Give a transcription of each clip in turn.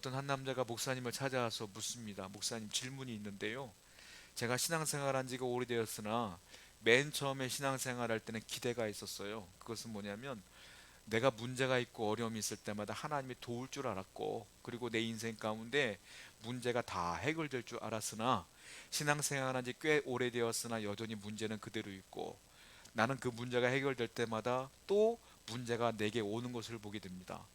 어떤 한 남자가 목사님을 찾아와서 묻습니다. 목사님, 질문이 있는데요. 제가 신앙생활한 지가 오래되었으나 맨 처음에 신앙생활할 때는 기대가 있었어요. 그것은 뭐냐면 내가 문제가 있고 어려움이 있을 때마다 하나님이 도울 줄 알았고, 그리고 내 인생 가운데 문제가 다 해결될 줄 알았으나 신앙생활한 지 꽤 오래되었으나 여전히 문제는 그대로 있고, 나는 그 문제가 해결될 때마다 또 문제가 내게 오는 것을 보게 됩니다.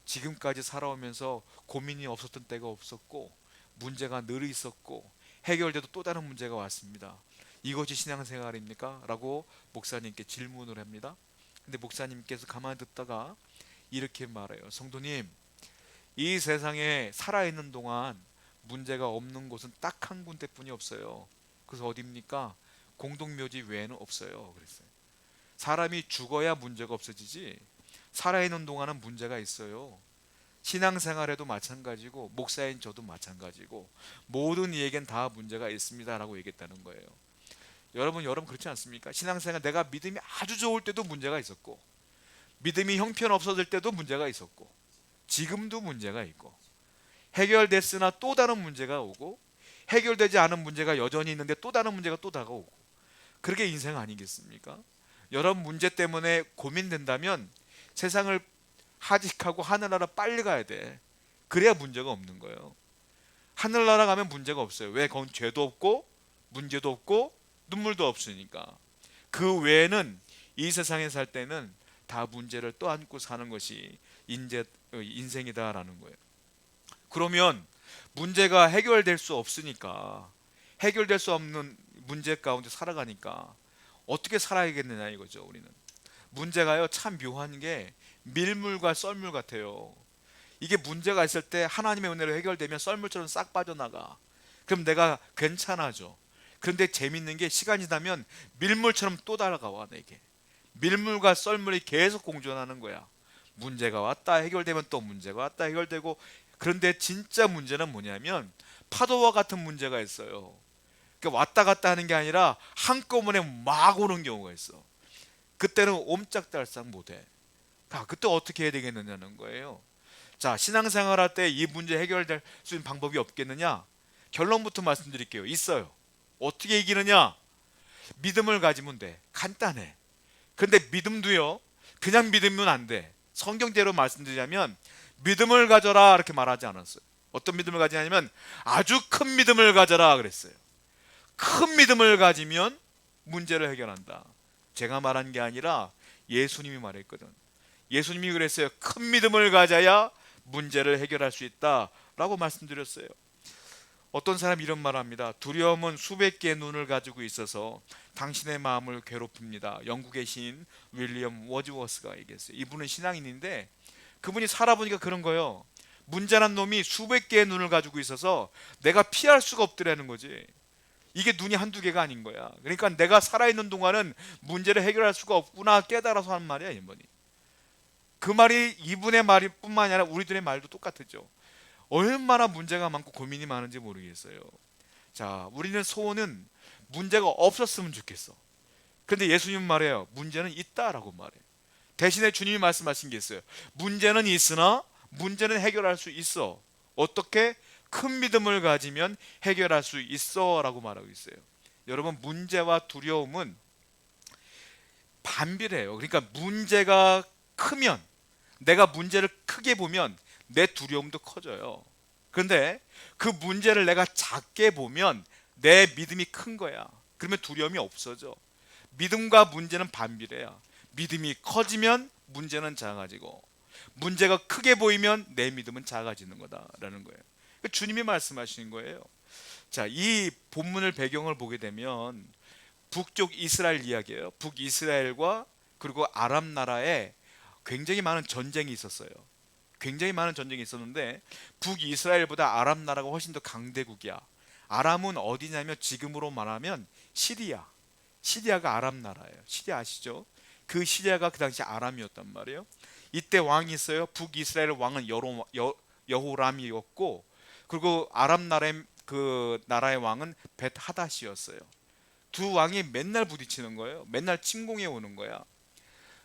지금까지 살아오면서 고민이 없었던 때가 없었고, 문제가 늘 있었고, 해결돼도 또 다른 문제가 왔습니다. 이것이 신앙생활입니까? 라고 목사님께 질문을 합니다. 근데 목사님께서 가만히 듣다가 이렇게 말해요. 성도님, 이 세상에 살아있는 동안 문제가 없는 곳은 딱 한 군데뿐이 없어요. 그래서 어디입니까? 공동묘지 외에는 없어요. 그랬어요. 사람이 죽어야 문제가 없어지지, 살아있는 동안은 문제가 있어요. 신앙생활에도 마찬가지고 목사인 저도 마찬가지고 모든 이에겐 다 문제가 있습니다라고 얘기했다는 거예요. 여러분 그렇지 않습니까? 신앙생활 내가 믿음이 아주 좋을 때도 문제가 있었고, 믿음이 형편없어질 때도 문제가 있었고, 지금도 문제가 있고, 해결됐으나 또 다른 문제가 오고, 해결되지 않은 문제가 여전히 있는데 또 다른 문제가 또 다가오고, 그렇게 인생 아니겠습니까? 여러분 문제 때문에 고민된다면 세상을 하직하고 하늘나라 빨리 가야 돼. 그래야 문제가 없는 거예요. 하늘나라 가면 문제가 없어요. 왜? 거긴 죄도 없고 문제도 없고 눈물도 없으니까. 그 외에는 이 세상에 살 때는 다 문제를 떠안고 사는 것이 인생이다라는 거예요. 그러면 문제가 해결될 수 없으니까, 해결될 수 없는 문제 가운데 살아가니까 어떻게 살아야겠느냐 이거죠. 우리는 문제가요 참 묘한 게 밀물과 썰물 같아요. 이게 문제가 있을 때 하나님의 은혜로 해결되면 썰물처럼 싹 빠져나가. 그럼 내가 괜찮아져. 그런데 재밌는 게 시간이 지나면 밀물처럼 또 달아가 내게. 밀물과 썰물이 계속 공존하는 거야. 문제가 왔다 해결되면 또 문제가 왔다 해결되고. 그런데 진짜 문제는 뭐냐면 파도와 같은 문제가 있어요. 그러니까 왔다 갔다 하는 게 아니라 한꺼번에 막 오는 경우가 있어. 그때는 옴짝달싹 못해. 그때 어떻게 해야 되겠느냐는 거예요. 자, 신앙생활 할 때 이 문제 해결될 수 있는 방법이 없겠느냐? 결론부터 말씀드릴게요. 있어요. 어떻게 이기느냐? 믿음을 가지면 돼. 간단해. 근데 믿음도요, 그냥 믿으면 안 돼. 성경대로 말씀드리자면 믿음을 가져라 이렇게 말하지 않았어요. 어떤 믿음을 가지냐면 아주 큰 믿음을 가져라 그랬어요. 큰 믿음을 가지면 문제를 해결한다. 제가 말한 게 아니라 예수님이 말했거든. 예수님이 그랬어요. 큰 믿음을 가져야 문제를 해결할 수 있다라고 말씀드렸어요. 어떤 사람이 이런 말을 합니다. 두려움은 수백 개의 눈을 가지고 있어서 당신의 마음을 괴롭힙니다. 영국의 시인 윌리엄 워즈워스가 얘기했어요. 이분은 신앙인인데 그분이 살아보니까 그런 거예요. 문제란 놈이 수백 개의 눈을 가지고 있어서 내가 피할 수가 없더라는 거지. 이게 눈이 한두 개가 아닌 거야. 그러니까 내가 살아있는 동안은 문제를 해결할 수가 없구나 깨달아서 하는 말이야 이번이. 그 말이 이분의 말이 뿐만 아니라 우리들의 말도 똑같죠. 얼마나 문제가 많고 고민이 많은지 모르겠어요. 자, 우리는 소원은 문제가 없었으면 좋겠어. 그런데 예수님 말해요. 문제는 있다라고 말해요. 대신에 주님이 말씀하신 게 있어요. 문제는 있으나 문제는 해결할 수 있어. 어떻게? 큰 믿음을 가지면 해결할 수 있어 라고 말하고 있어요. 여러분 문제와 두려움은 반비례해요. 그러니까 문제가 크면, 내가 문제를 크게 보면 내 두려움도 커져요. 그런데 그 문제를 내가 작게 보면 내 믿음이 큰 거야. 그러면 두려움이 없어져. 믿음과 문제는 반비례야. 믿음이 커지면 문제는 작아지고, 문제가 크게 보이면 내 믿음은 작아지는 거다라는 거예요. 주님이 말씀하시는 거예요. 자, 이 본문을 배경을 보게 되면 북쪽 이스라엘 이야기예요. 북이스라엘과 그리고 아람 나라에 굉장히 많은 전쟁이 있었어요. 굉장히 많은 전쟁이 있었는데 북이스라엘보다 아람 나라가 훨씬 더 강대국이야. 아람은 어디냐면 지금으로 말하면 시리아. 시리아가 아람 나라예요. 시리아 아시죠? 그 시리아가 그 당시 아람이었단 말이에요. 이때 왕이 있어요. 북이스라엘 왕은 여호람이었고, 그리고 아람 나라의 그 나라의 왕은 벳하닷이었어요. 두 왕이 맨날 부딪히는 거예요. 맨날 침공해 오는 거야.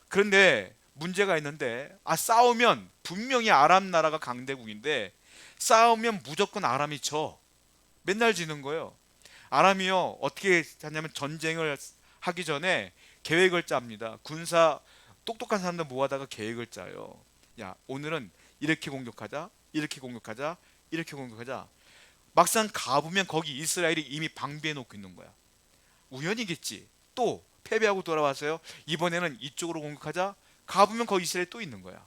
그런데 문제가 있는데, 싸우면 분명히 아람 나라가 강대국인데 싸우면 무조건 아람이 져. 맨날 지는 거예요. 아람이요 어떻게 하냐면 전쟁을 하기 전에 계획을 짭니다. 군사 똑똑한 사람들 모아다가 계획을 짜요. 야, 오늘은 이렇게 공격하자, 이렇게 공격하자, 이렇게 공격하자. 막상 가보면 거기 이스라엘이 이미 방비해 놓고 있는 거야. 우연이겠지. 또 패배하고 돌아와서요, 이번에는 이쪽으로 공격하자. 가보면 거기 이스라엘 또 있는 거야.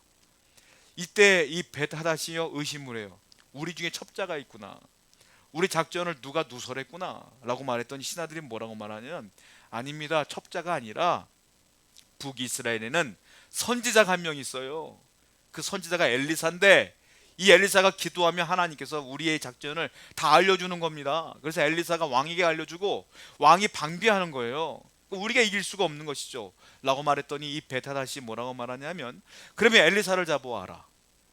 이때 이 벳하닷이요 의심을 해요. 우리 중에 첩자가 있구나. 우리 작전을 누가 누설했구나 라고 말했더니 신하들이 뭐라고 말하냐면, 아닙니다, 첩자가 아니라 북이스라엘에는 선지자가 한 명 있어요. 그 선지자가 엘리사인데, 이 엘리사가 기도하면 하나님께서 우리의 작전을 다 알려주는 겁니다. 그래서 엘리사가 왕에게 알려주고 왕이 방비하는 거예요. 우리가 이길 수가 없는 것이죠 라고 말했더니 이 벳하닷이 뭐라고 말하냐면, 그러면 엘리사를 잡아와라.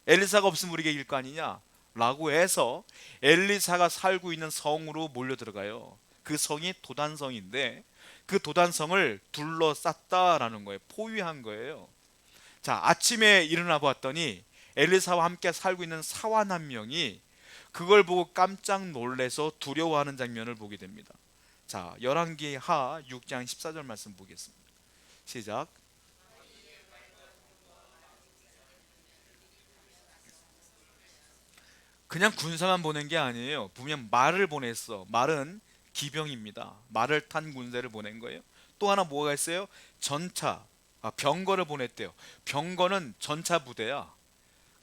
엘리사가 없으면 우리가 이길 거 아니냐 라고 해서 엘리사가 살고 있는 성으로 몰려 들어가요. 그 성이 도단성인데 그 도단성을 둘러쌌다라는 거예요. 포위한 거예요. 자, 아침에 일어나 보았더니 엘리사와 함께 살고 있는 사환 한 명이 그걸 보고 깜짝 놀래서 두려워하는 장면을 보게 됩니다. 자, 열왕기하 6장 14절 말씀 보겠습니다. 시작. 그냥 군사만 보낸 게 아니에요. 보면 말을 보냈어. 말은 기병입니다. 말을 탄 군대를 보낸 거예요. 또 하나 뭐가 있어요? 전차, 병거를 보냈대요. 병거는 전차 부대야.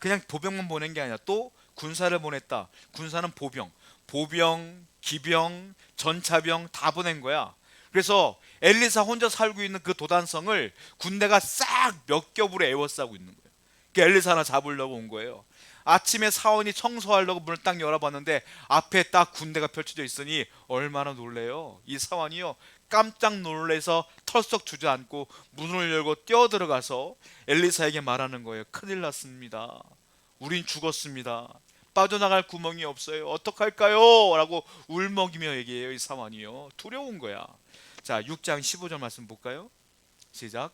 그냥 보병만 보낸 게 아니라 또 군사를 보냈다. 군사는 보병, 보병, 기병, 전차병 다 보낸 거야. 그래서 엘리사 혼자 살고 있는 그 도단성을 군대가 싹 몇 겹으로 에워싸고 있는 거예요. 그 엘리사 하나 잡으려고 온 거예요. 아침에 사원이 청소하려고 문을 딱 열어봤는데 앞에 딱 군대가 펼쳐져 있으니 얼마나 놀래요. 이 사원이요 깜짝 놀래서 털썩 주저앉고 문을 열고 뛰어들어가서 엘리사에게 말하는 거예요. 큰일 났습니다. 우린 죽었습니다. 빠져나갈 구멍이 없어요. 어떡할까요? 라고 울먹이며 얘기해요. 이 사원이요 두려운 거야. 자, 6장 15절 말씀 볼까요? 시작.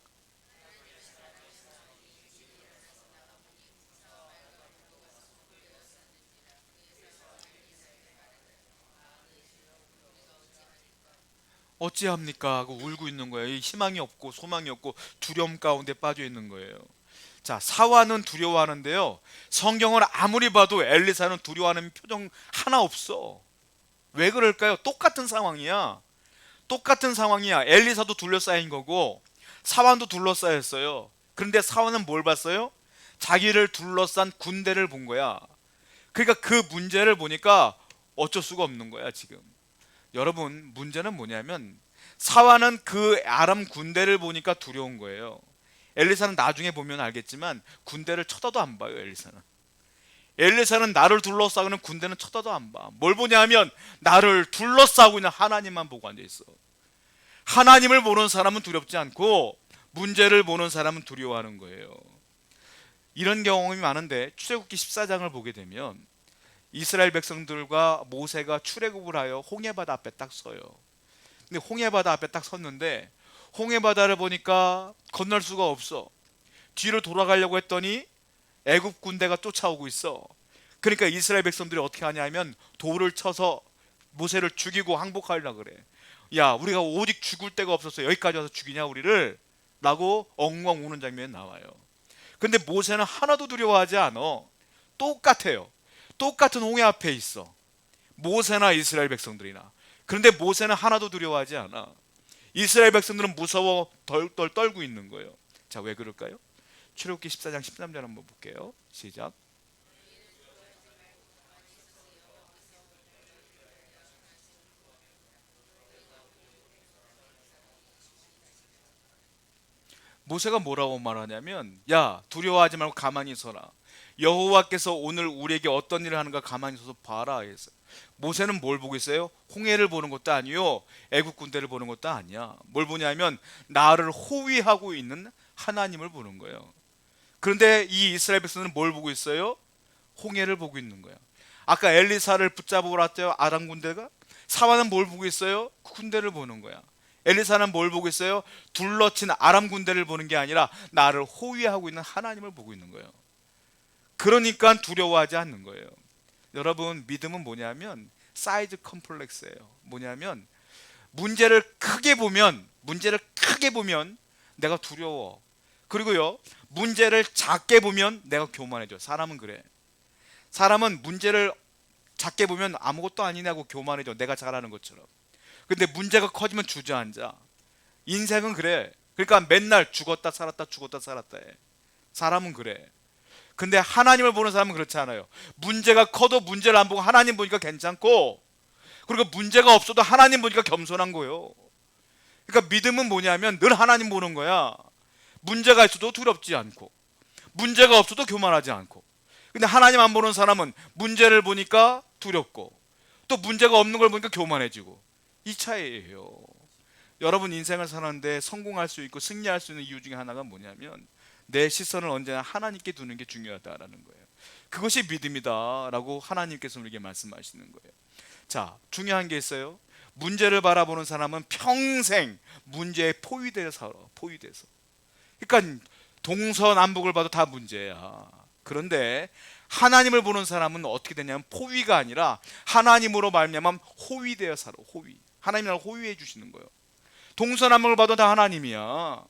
어찌합니까 하고 울고 있는 거예요. 이 희망이 없고 소망이 없고 두려움 가운데 빠져 있는 거예요. 자, 사화는 두려워하는데요, 성경을 아무리 봐도 엘리사는 두려워하는 표정 하나 없어. 왜 그럴까요? 똑같은 상황이야. 똑같은 상황이야. 엘리사도 둘러싸인 거고 사환도 둘러싸였어요. 그런데 사환은 뭘 봤어요? 자기를 둘러싼 군대를 본 거야. 그러니까 그 문제를 보니까 어쩔 수가 없는 거야 지금. 여러분, 문제는 뭐냐면 사환은 그 아람 군대를 보니까 두려운 거예요. 엘리사는 나중에 보면 알겠지만 군대를 쳐다도 안 봐요. 엘리사는 나를 둘러싸고는 군대는 쳐다도 안 봐. 뭘 보냐면 나를 둘러싸고 있는 하나님만 보고 앉아 있어. 하나님을 보는 사람은 두렵지 않고 문제를 보는 사람은 두려워하는 거예요. 이런 경험이 많은데 출애굽기 14장을 보게 되면 이스라엘 백성들과 모세가 출애굽을 하여 홍해바다 앞에 딱 서요. 근데 홍해바다 앞에 딱 섰는데 홍해바다를 보니까 건널 수가 없어. 뒤로 돌아가려고 했더니 애굽 군대가 쫓아오고 있어. 그러니까 이스라엘 백성들이 어떻게 하냐면 돌을 쳐서 모세를 죽이고 항복하려고 그래. 야, 우리가 오직 죽을 데가 없어서 여기까지 와서 죽이냐 우리를? 라고 엉엉 우는 장면이 나와요. 근데 모세는 하나도 두려워하지 않아. 똑같아요. 똑같은 홍해 앞에 있어. 모세나 이스라엘 백성들이나. 그런데 모세는 하나도 두려워하지 않아. 이스라엘 백성들은 무서워 덜덜 떨고 있는 거예요. 자, 왜 그럴까요? 출애굽기 14장 13절 한번 볼게요. 시작. 모세가 뭐라고 말하냐면, 야, 두려워하지 말고 가만히 서라. 여호와께서 오늘 우리에게 어떤 일을 하는가 가만히 서서 봐라 했어요. 모세는 뭘 보고 있어요? 홍해를 보는 것도 아니요, 애국 군대를 보는 것도 아니야. 뭘 보냐면 나를 호위하고 있는 하나님을 보는 거예요. 그런데 이 이스라엘 백성은 뭘 보고 있어요? 홍해를 보고 있는 거야. 아까 엘리사를 붙잡으러 왔대요, 아람 군대가. 사와는 뭘 보고 있어요? 군대를 보는 거야. 엘리사는 뭘 보고 있어요? 둘러친 아람 군대를 보는 게 아니라 나를 호위하고 있는 하나님을 보고 있는 거예요. 그러니까 두려워하지 않는 거예요. 여러분, 믿음은 뭐냐면 사이즈 컴플렉스예요. 뭐냐면 문제를 크게 보면 내가 두려워. 그리고요, 문제를 작게 보면 내가 교만해져. 사람은 그래. 사람은 문제를 작게 보면 아무것도 아니냐고 교만해져. 내가 잘하는 것처럼. 근데 문제가 커지면 주저앉아. 인생은 그래. 그러니까 맨날 죽었다 살았다 죽었다 살았다 해. 사람은 그래. 근데 하나님을 보는 사람은 그렇지 않아요. 문제가 커도 문제를 안 보고 하나님 보니까 괜찮고, 그리고 문제가 없어도 하나님 보니까 겸손한 거예요. 그러니까 믿음은 뭐냐면 늘 하나님 보는 거야. 문제가 있어도 두렵지 않고, 문제가 없어도 교만하지 않고. 근데 하나님 안 보는 사람은 문제를 보니까 두렵고, 또 문제가 없는 걸 보니까 교만해지고. 이 차이예요. 여러분, 인생을 사는데 성공할 수 있고 승리할 수 있는 이유 중에 하나가 뭐냐면 내 시선을 언제나 하나님께 두는 게 중요하다라는 거예요. 그것이 믿음이다라고 하나님께서 우리에게 말씀하시는 거예요. 자, 중요한 게 있어요. 문제를 바라보는 사람은 평생 문제에 포위되어 살아. 포위돼서. 그러니까 동서남북을 봐도 다 문제야. 그런데 하나님을 보는 사람은 어떻게 되냐면 포위가 아니라 하나님으로 말미암아 호위되어 살아. 호위. 하나님이 나를 호위해 주시는 거예요. 동서남북을 봐도 다 하나님이야.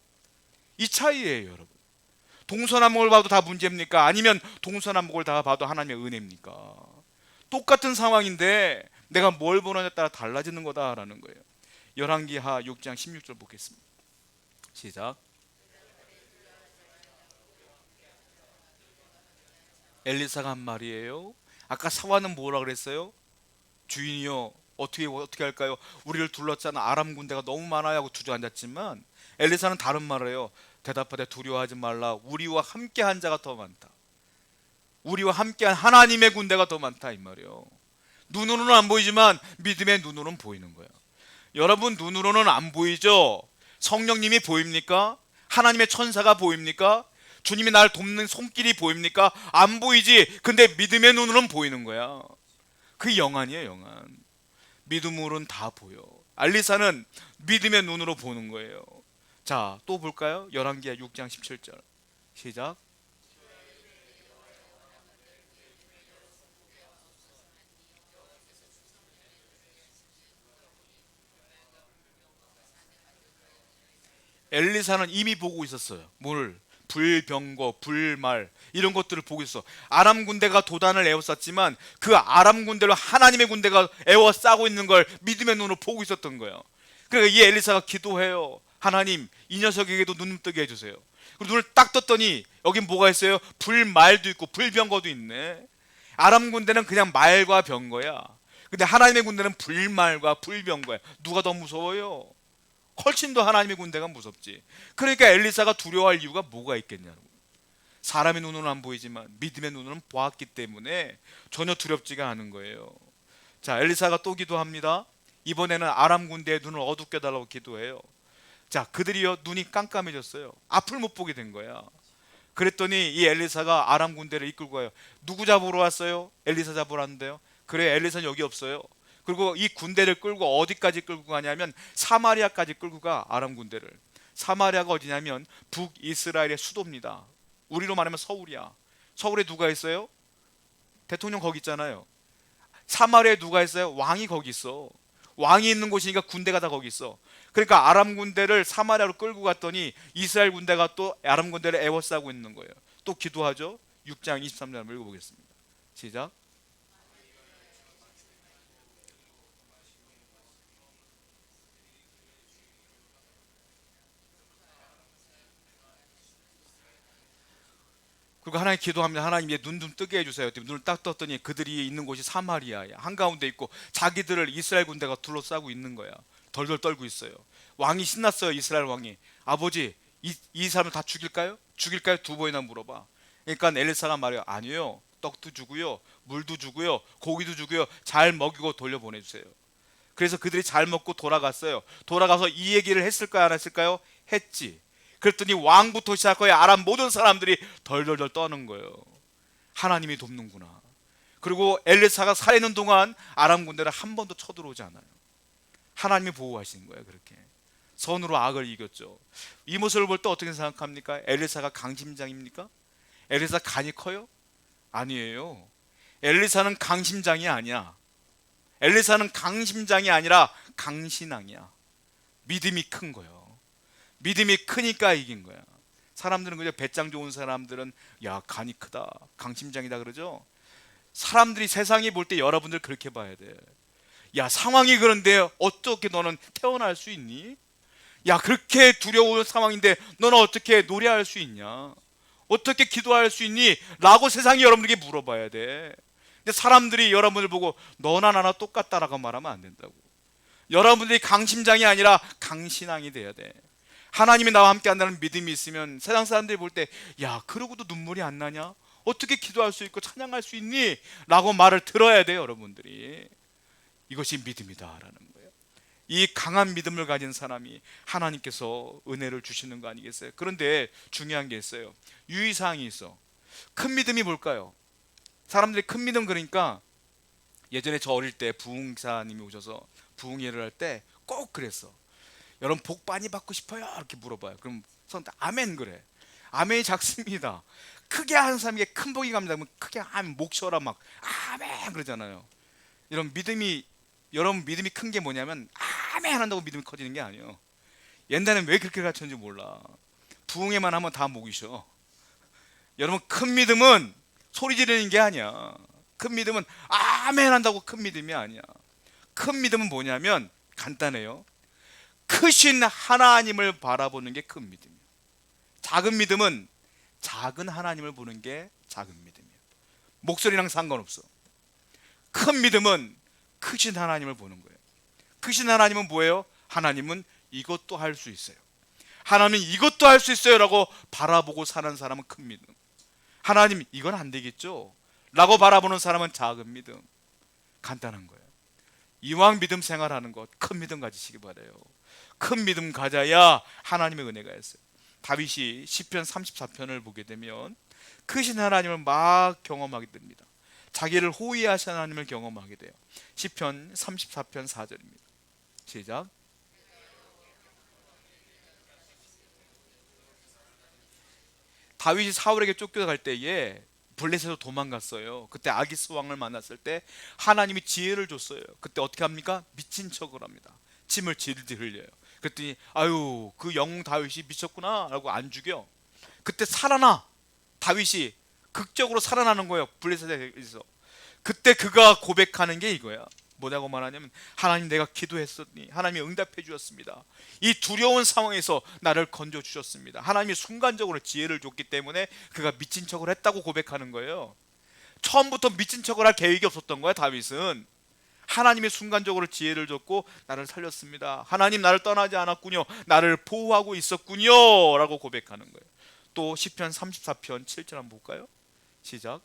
이 차이예요, 여러분. 동서남북을 봐도 다 문제입니까? 아니면 동서남북을 다 봐도 하나님의 은혜입니까? 똑같은 상황인데 내가 뭘 보느냐에 따라 달라지는 거다라는 거예요. 열왕기하 6장 16절 보겠습니다. 시작. 엘리사가 한 말이에요. 아까 사화는 뭐라 그랬어요? 주인이요, 어떻게 할까요? 우리를 둘러싸는 아람 군대가 너무 많아요 하고 주저앉았지만, 엘리사는 다른 말을 해요. 대답하되 두려워하지 말라. 우리와 함께한 자가 더 많다. 우리와 함께한 하나님의 군대가 더 많다, 이 말이에요. 눈으로는 안 보이지만 믿음의 눈으로는 보이는 거예요. 여러분, 눈으로는 안 보이죠? 성령님이 보입니까? 하나님의 천사가 보입니까? 주님이 나를 돕는 손길이 보입니까? 안 보이지. 근데 믿음의 눈으로는 보이는 거야. 그 영안이에요, 영안. 믿음으로는 다 보여. 엘리사는 믿음의 눈으로 보는 거예요. 자, 또 볼까요? 열왕기하 6장 17절 시작. 엘리사는 이미 보고 있었어요. 뭘? 불병거, 불말, 이런 것들을 보고 있어. 아람 군대가 도단을 에워쌌지만 그 아람 군대로 하나님의 군대가 에워싸고 있는 걸 믿음의 눈으로 보고 있었던 거예요. 그러니까 이 엘리사가 기도해요. 하나님, 이 녀석에게도 눈 뜨게 해주세요. 그리고 눈을 딱 떴더니 여긴 뭐가 있어요? 불말도 있고 불병거도 있네. 아람 군대는 그냥 말과 병거야. 근데 하나님의 군대는 불말과 불병거야. 누가 더 무서워요? 훨씬 더 하나님의 군대가 무섭지. 그러니까 엘리사가 두려워할 이유가 뭐가 있겠냐고. 사람의 눈으로는 안 보이지만 믿음의 눈으로는 보았기 때문에 전혀 두렵지가 않은 거예요. 자, 엘리사가 또 기도합니다. 이번에는 아람 군대의 눈을 어둡게 달라고 기도해요. 자, 그들이요, 눈이 깜깜해졌어요. 앞을 못 보게 된 거야. 그랬더니 이 엘리사가 아람 군대를 이끌고 가요. 누구 잡으러 왔어요? 엘리사 잡으러 왔는데요. 그래, 엘리사는 여기 없어요. 그리고 이 군대를 끌고 어디까지 끌고 가냐면 사마리아까지 끌고 가. 아람 군대를. 사마리아가 어디냐면 북이스라엘의 수도입니다. 우리로 말하면 서울이야. 서울에 누가 있어요? 대통령 거기 있잖아요. 사마리아에 누가 있어요? 왕이 거기 있어. 왕이 있는 곳이니까 군대가 다 거기 있어. 그러니까 아람 군대를 사마리아로 끌고 갔더니 이스라엘 군대가 또 아람 군대를 에워싸고 있는 거예요. 또 기도하죠. 6장 23절 한번 읽어보겠습니다. 시작. 그리고 하나님 기도합니다. 하나님, 얘 눈 좀 뜨게 해주세요. 눈을 딱 떴더니 그들이 있는 곳이 사마리아야. 한가운데 있고 자기들을 이스라엘 군대가 둘러싸고 있는 거야. 덜덜 떨고 있어요. 왕이 신났어요. 이스라엘 왕이. 아버지, 이 사람을 다 죽일까요? 죽일까요? 두 번이나 물어봐. 그러니까 엘리사가 말해요. 아니요, 떡도 주고요, 물도 주고요, 고기도 주고요, 잘 먹이고 돌려보내주세요. 그래서 그들이 잘 먹고 돌아갔어요. 돌아가서 이 얘기를 했을까요, 안 했을까요? 했지. 그랬더니 왕부터 시작하여 아람 모든 사람들이 덜덜덜 떠는 거예요. 하나님이 돕는구나. 그리고 엘리사가 살아있는 동안 아람 군대를 한 번도 쳐들어오지 않아요. 하나님이 보호하시는 거예요. 그렇게 선으로 악을 이겼죠. 이 모습을 볼 때 어떻게 생각합니까? 엘리사가 강심장입니까? 엘리사 간이 커요? 아니에요. 엘리사는 강심장이 아니야. 엘리사는 강심장이 아니라 강신앙이야. 믿음이 큰 거예요. 믿음이 크니까 이긴 거야. 사람들은 그저 배짱 좋은 사람들은 야 간이 크다, 강심장이다 그러죠. 사람들이, 세상이 볼 때 여러분들 그렇게 봐야 돼. 야 상황이 그런데 어떻게 너는 태어날 수 있니? 야 그렇게 두려운 상황인데 너는 어떻게 노래할 수 있냐? 어떻게 기도할 수 있니? 라고 세상이 여러분에게 물어봐야 돼. 근데 사람들이 여러분을 보고 너나 나나 똑같다라고 말하면 안 된다고. 여러분들이 강심장이 아니라 강신앙이 돼야 돼. 하나님이 나와 함께 한다는 믿음이 있으면 세상 사람들이 볼 때 야 그러고도 눈물이 안 나냐? 어떻게 기도할 수 있고 찬양할 수 있니? 라고 말을 들어야 돼요. 여러분들이. 이것이 믿음이다라는 거예요. 이 강한 믿음을 가진 사람이 하나님께서 은혜를 주시는 거 아니겠어요? 그런데 중요한 게 있어요. 유의사항이 있어. 큰 믿음이 뭘까요? 사람들이 큰 믿음, 그러니까 예전에 저 어릴 때 부흥사님이 오셔서 부흥회를 할 때 꼭 그랬어. 여러분 복 많이 받고 싶어요? 이렇게 물어봐요. 그럼 선때 아멘 그래. 아멘이 작습니다. 크게 하는 사람에게 큰 복이 갑니다. 그러면 크게 아멘, 목 쉬어라 막 아멘 그러잖아요. 이런 믿음이, 여러분 믿음이 큰 게 뭐냐면 아멘 한다고 믿음이 커지는 게 아니에요. 옛날에는 왜 그렇게 가르쳤는지 몰라. 부흥회만 하면 다 목이 쉬어. 여러분 큰 믿음은 소리 지르는 게 아니야. 큰 믿음은 아멘 한다고 큰 믿음이 아니야. 큰 믿음은 뭐냐면 간단해요. 크신 하나님을 바라보는 게 큰 믿음이에요. 작은 믿음은 작은 하나님을 보는 게 작은 믿음이에요. 목소리랑 상관없어. 큰 믿음은 크신 하나님을 보는 거예요. 크신 하나님은 뭐예요? 하나님은 이것도 할 수 있어요. 하나님은 이것도 할 수 있어요 라고 바라보고 사는 사람은 큰 믿음. 하나님 이건 안 되겠죠 라고 바라보는 사람은 작은 믿음. 간단한 거예요. 이왕 믿음 생활하는 것, 큰 믿음 가지시기 바라요. 큰 믿음 가져야 하나님의 은혜가 있어요. 다윗이 시편 34편을 보게 되면 크신 하나님을 막 경험하게 됩니다. 자기를 호위하신 하나님을 경험하게 돼요. 시편 34편 4절입니다. 시작. 다윗이 사울에게 쫓겨갈 때에 블레셋으로 도망갔어요. 그때 아기스 왕을 만났을 때 하나님이 지혜를 줬어요. 그때 어떻게 합니까? 미친 척을 합니다. 침을 질질 흘려요. 그랬더니 아유 그 영웅 다윗이 미쳤구나 라고 안 죽여. 그때 살아나. 다윗이 극적으로 살아나는 거예요. 블레셋에서. 그때 그가 고백하는 게 이거야. 뭐라고 말하냐면 하나님 내가 기도했었니 하나님이 응답해 주셨습니다. 이 두려운 상황에서 나를 건져 주셨습니다. 하나님이 순간적으로 지혜를 줬기 때문에 그가 미친 척을 했다고 고백하는 거예요. 처음부터 미친 척을 할 계획이 없었던 거야. 다윗은 하나님이 순간적으로 지혜를 줬고 나를 살렸습니다. 하나님 나를 떠나지 않았군요. 나를 보호하고 있었군요 라고 고백하는 거예요. 또 시편 34편 7절 한번 볼까요? 시작.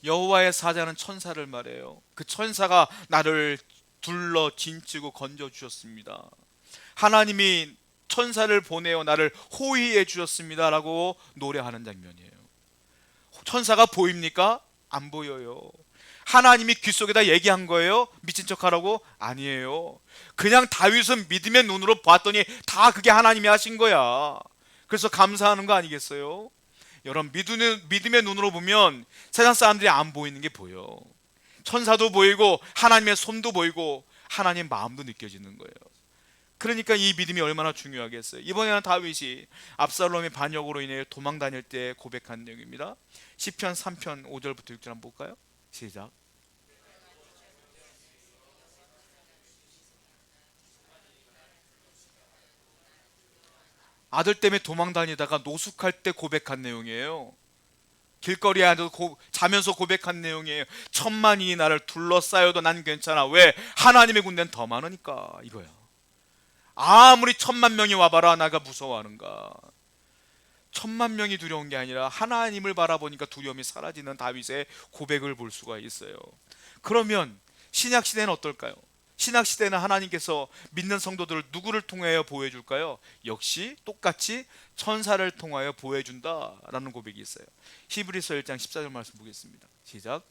여호와의 사자는 천사를 말해요. 그 천사가 나를 둘러 진치고 건져 주셨습니다. 하나님이 천사를 보내어 나를 호위해 주셨습니다 라고 노래하는 장면이에요. 천사가 보입니까? 안 보여요. 하나님이 귓속에다 얘기한 거예요? 미친 척하라고? 아니에요. 그냥 다윗은 믿음의 눈으로 봤더니 다 그게 하나님이 하신 거야. 그래서 감사하는 거 아니겠어요? 여러분 믿음의 눈으로 보면 세상 사람들이 안 보이는 게 보여. 천사도 보이고 하나님의 손도 보이고 하나님의 마음도 느껴지는 거예요. 그러니까 이 믿음이 얼마나 중요하겠어요. 이번에는 다윗이 압살롬의 반역으로 인해 도망 다닐 때 고백한 내용입니다. 시편 3편 5절부터 6절 한번 볼까요? 시작. 아들 때문에 도망 다니다가 노숙할 때 고백한 내용이에요. 길거리에 앉아서 자면서 고백한 내용이에요. 천만이 나를 둘러싸여도 난 괜찮아. 왜? 하나님의 군대는 더 많으니까. 이거야. 아무리 10,000,000명이 와봐라 나가 무서워하는가. 10,000,000명이 두려운 게 아니라 하나님을 바라보니까 두려움이 사라지는 다윗의 고백을 볼 수가 있어요. 그러면 신약시대는 어떨까요? 신약시대는 하나님께서 믿는 성도들을 누구를 통하여 보호해줄까요? 역시 똑같이 천사를 통하여 보호해준다라는 고백이 있어요. 히브리서 1장 14절 말씀 보겠습니다. 시작.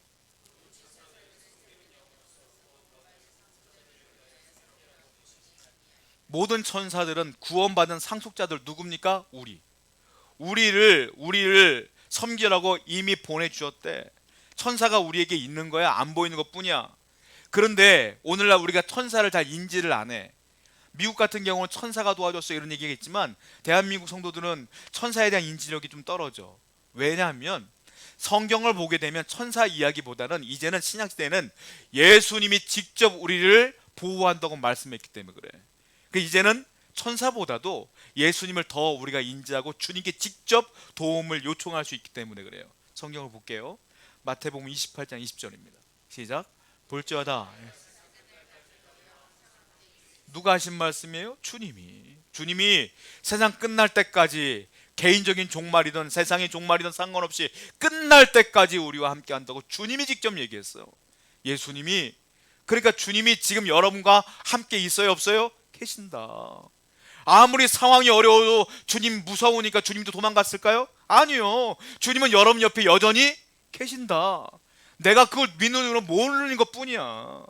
모든 천사들은 구원받은 상속자들 누굽니까? 우리. 우리를 섬기라고 이미 보내주었대. 천사가 우리에게 있는 거야? 안 보이는 것 뿐이야. 그런데 오늘날 우리가 천사를 잘 인지를 안 해. 미국 같은 경우는 천사가 도와줬어 이런 얘기겠지만 대한민국 성도들은 천사에 대한 인지력이 좀 떨어져. 왜냐하면 성경을 보게 되면 천사 이야기보다는 이제는 신약시대에는 예수님이 직접 우리를 보호한다고 말씀했기 때문에 그래. 이제는 천사보다도 예수님을 더 우리가 인지하고 주님께 직접 도움을 요청할 수 있기 때문에 그래요. 성경을 볼게요. 마태복음 28장 20절입니다. 시작. 볼지어다. 누가 하신 말씀이에요? 주님이 세상 끝날 때까지 개인적인 종말이든 세상의 종말이든 상관없이 끝날 때까지 우리와 함께 한다고 주님이 직접 얘기했어요. 예수님이. 그러니까 주님이 지금 여러분과 함께 있어요 없어요? 계신다. 아무리 상황이 어려워도 주님 무서우니까 주님도 도망갔을까요? 아니요. 주님은 여러분 옆에 여전히 계신다. 내가 그걸 믿는 모르는 것 뿐이야.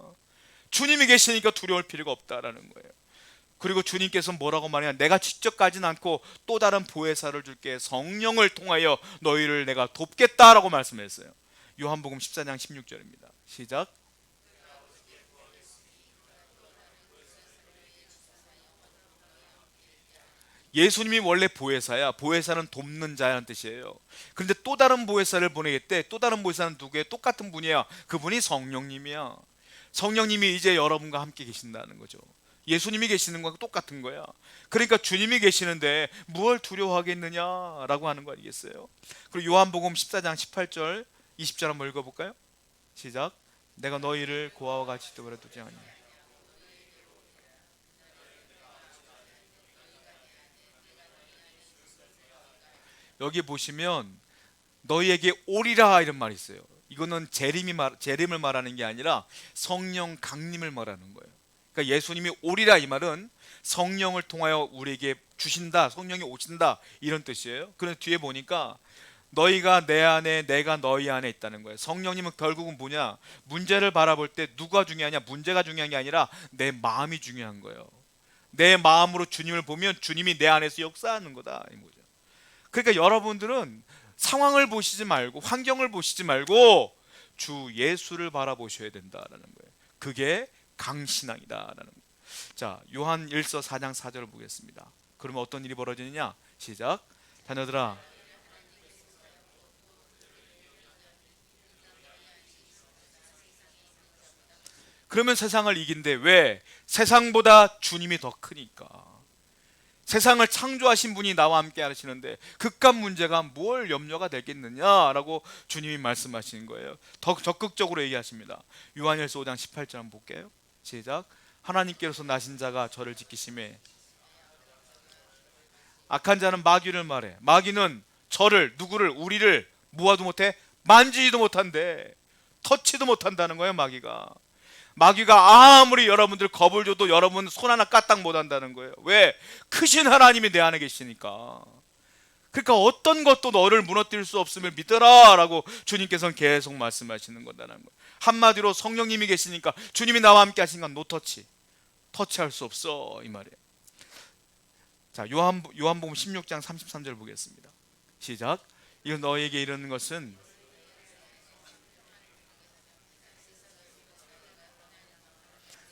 주님이 계시니까 두려울 필요가 없다라는 거예요. 그리고 주님께서 뭐라고 말이냐, 내가 직접 가진 않고 또 다른 보혜사를 줄게, 성령을 통하여 너희를 내가 돕겠다라고 말씀했어요. 요한복음 14장 16절입니다. 시작. 예수님이 원래 보혜사야. 보혜사는 돕는 자라는 뜻이에요. 그런데 또 다른 보혜사를 보내겠대. 또 다른 보혜사는 누구예요? 똑같은 분이야. 그분이 성령님이야. 성령님이 이제 여러분과 함께 계신다는 거죠. 예수님이 계시는 거랑 똑같은 거야. 그러니까 주님이 계시는데 무엇을 두려워하겠느냐라고 하는 거 아니겠어요? 그리고 요한복음 14장 18절 20절 한번 읽어볼까요? 시작. 내가 너희를 고아와 같이 두지 않니. 여기 보시면 너희에게 오리라 이런 말이 있어요. 이거는 재림을 말하는 게 아니라 성령 강림을 말하는 거예요. 그러니까 예수님이 오리라 이 말은 성령을 통하여 우리에게 주신다, 성령이 오신다 이런 뜻이에요. 그런데 뒤에 보니까 너희가 내 안에 내가 너희 안에 있다는 거예요. 성령님은 결국은 뭐냐, 문제를 바라볼 때 누가 중요하냐, 문제가 중요한 게 아니라 내 마음이 중요한 거예요. 내 마음으로 주님을 보면 주님이 내 안에서 역사하는 거다 이 거죠. 그러니까 여러분들은 상황을 보시지 말고 환경을 보시지 말고 주 예수를 바라보셔야 된다라는 거예요. 그게 강신앙이다라는 거예요. 자, 요한 1서 4장 4절을 보겠습니다. 그러면 어떤 일이 벌어지느냐? 시작. 자녀들아, 그러면 세상을 이긴대. 왜? 세상보다 주님이 더 크니까. 세상을 창조하신 분이 나와 함께 하시는데 그깟 문제가 뭘 염려가 되겠느냐라고 주님이 말씀하시는 거예요. 더 적극적으로 얘기하십니다. 요한일서 5장 18절 한번 볼게요. 시작. 하나님께로서 나신 자가 저를 지키심에 악한 자는 마귀를 말해. 마귀는 저를, 누구를, 우리를 모아도 못해, 만지지도 못한대. 터치도 못한다는 거예요. 마귀가 아무리 여러분들 겁을 줘도 여러분 손 하나 까딱 못한다는 거예요. 왜? 크신 하나님이 내 안에 계시니까. 그러니까 어떤 것도 너를 무너뜨릴 수 없음을 믿어라 라고 주님께서는 계속 말씀하시는 거다는 거예요. 한마디로 성령님이 계시니까, 주님이 나와 함께 하시니까 노터치, 터치할 수 없어 이 말이에요. 자, 요한복음 16장 33절 보겠습니다. 시작. 이건 너에게 이르는 것은,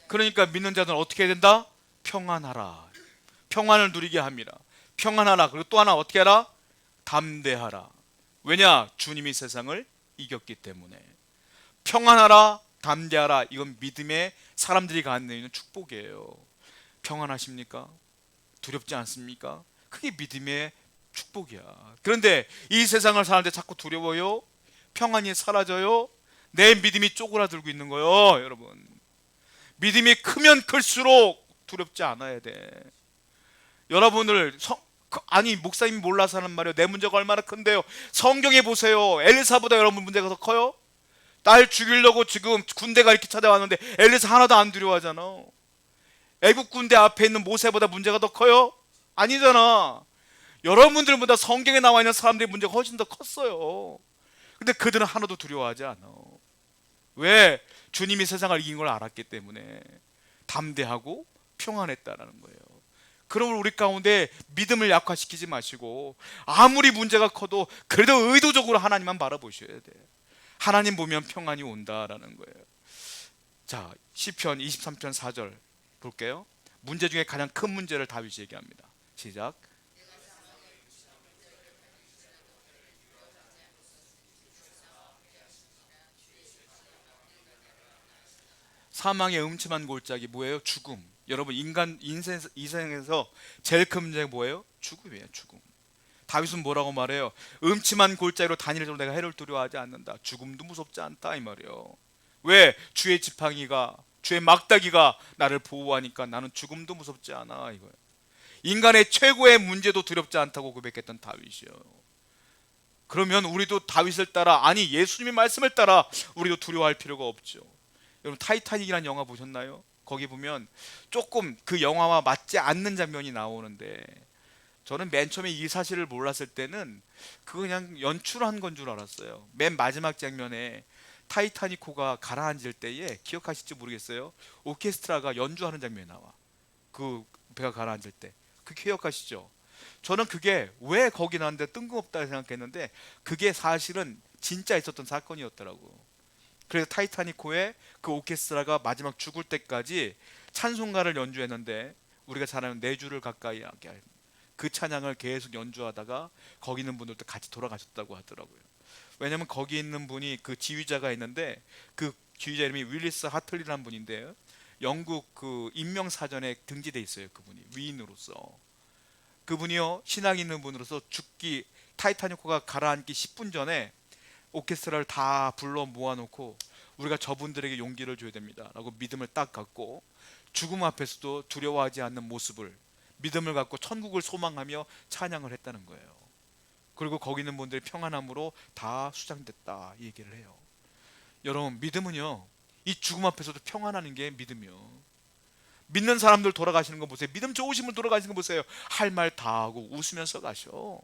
그러니까 믿는 자들은 어떻게 해야 된다? 평안하라. 평안을 누리게 합니다. 평안하라. 그리고 또 하나 어떻게 하라? 담대하라. 왜냐? 주님이 세상을 이겼기 때문에. 평안하라, 담대하라. 이건 믿음의 사람들이 갖는 있는 축복이에요. 평안하십니까? 두렵지 않습니까? 그게 믿음의 축복이야. 그런데 이 세상을 사는데 자꾸 두려워요? 평안이 사라져요? 내 믿음이 쪼그라들고 있는 거예요, 여러분. 믿음이 크면 클수록 두렵지 않아야 돼. 여러분을 아니 목사님이 몰라서 하는 말이에요. 내 문제가 얼마나 큰데요. 성경에 보세요. 엘리사보다 여러분 문제가 더 커요? 딸 죽이려고 지금 군대가 이렇게 찾아왔는데 엘리사 하나도 안 두려워하잖아. 애국 군대 앞에 있는 모세보다 문제가 더 커요? 아니잖아. 여러분들보다 성경에 나와 있는 사람들의 문제가 훨씬 더 컸어요. 근데 그들은 하나도 두려워하지 않아. 왜? 주님이 세상을 이긴 걸 알았기 때문에 담대하고 평안했다라는 거예요. 그러면 우리 가운데 믿음을 약화시키지 마시고 아무리 문제가 커도 그래도 의도적으로 하나님만 바라보셔야 돼요. 하나님 보면 평안이 온다라는 거예요. 자, 시편 23편 4절 볼게요. 문제 중에 가장 큰 문제를 다윗이 얘기합니다. 시작. 사망의 음침한 골짜기 뭐예요? 죽음. 여러분 인간 인생에서 제일 큰 문제가 뭐예요? 죽음이에요. 죽음. 다윗은 뭐라고 말해요? 음침한 골짜기로 다니려도 내가 해를 두려워하지 않는다. 죽음도 무섭지 않다 이 말이에요. 왜? 주의 지팡이가 주의 막다기가 나를 보호하니까 나는 죽음도 무섭지 않아 이거예요. 인간의 최고의 문제도 두렵지 않다고 고백했던 다윗이요. 그러면 우리도 다윗을 따라, 아니 예수님의 말씀을 따라 우리도 두려워할 필요가 없죠. 여러분 타이타닉이라는 영화 보셨나요? 거기 보면 조금 그 영화와 맞지 않는 장면이 나오는데, 저는 맨 처음에 이 사실을 몰랐을 때는 그거 그냥 연출한 건 줄 알았어요. 맨 마지막 장면에 타이타닉호가 가라앉을 때에, 기억하실지 모르겠어요, 오케스트라가 연주하는 장면이 나와. 그 배가 가라앉을 때. 그 기억하시죠? 저는 그게 왜 거기 나왔는데 뜬금없다 생각했는데 그게 사실은 진짜 있었던 사건이었더라고. 그래서 타이타닉호에 그 오케스트라가 마지막 죽을 때까지 찬송가를 연주했는데, 우리가 잘 아는 네 줄을 가까이 하게, 그 찬양을 계속 연주하다가 거기 있는 분들도 같이 돌아가셨다고 하더라고요. 왜냐면 거기 있는 분이, 그 지휘자가 있는데 그 지휘자 이름이 윌리스 하틀리라는 분인데요, 영국 그 인명 사전에 등재돼 있어요. 그분이 위인으로서. 그분이요, 신앙 있는 분으로서 죽기, 타이타닉호가 가라앉기 10분 전에 오케스트라를 다 불러 모아놓고 우리가 저분들에게 용기를 줘야 됩니다 라고 믿음을 딱 갖고, 죽음 앞에서도 두려워하지 않는 모습을, 믿음을 갖고 천국을 소망하며 찬양을 했다는 거예요. 그리고 거기 있는 분들이 평안함으로 다 수장됐다 이 얘기를 해요. 여러분 믿음은요, 이 죽음 앞에서도 평안하는 게 믿음이요. 믿는 사람들 돌아가시는 거 보세요. 믿음 좋으신 분 돌아가시는 거 보세요. 할 말 다 하고 웃으면서 가셔.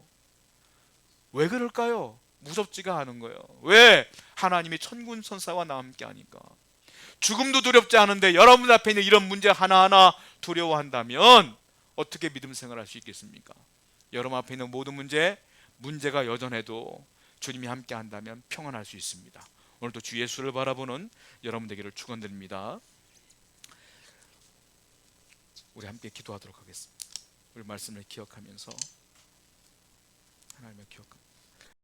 왜 그럴까요? 무섭지가 않은 거예요. 왜? 하나님이 천군천사와 나와 함께 하니까. 죽음도 두렵지 않은데 여러분 앞에 있는 이런 문제 하나하나 두려워한다면 어떻게 믿음 생활할 수 있겠습니까? 여러분 앞에 있는 모든 문제가 여전해도 주님이 함께 한다면 평안할 수 있습니다. 오늘도 주 예수를 바라보는 여러분 되기를 축원드립니다. 우리 함께 기도하도록 하겠습니다. 우리 말씀을 기억하면서, 하나님을 기억합니다.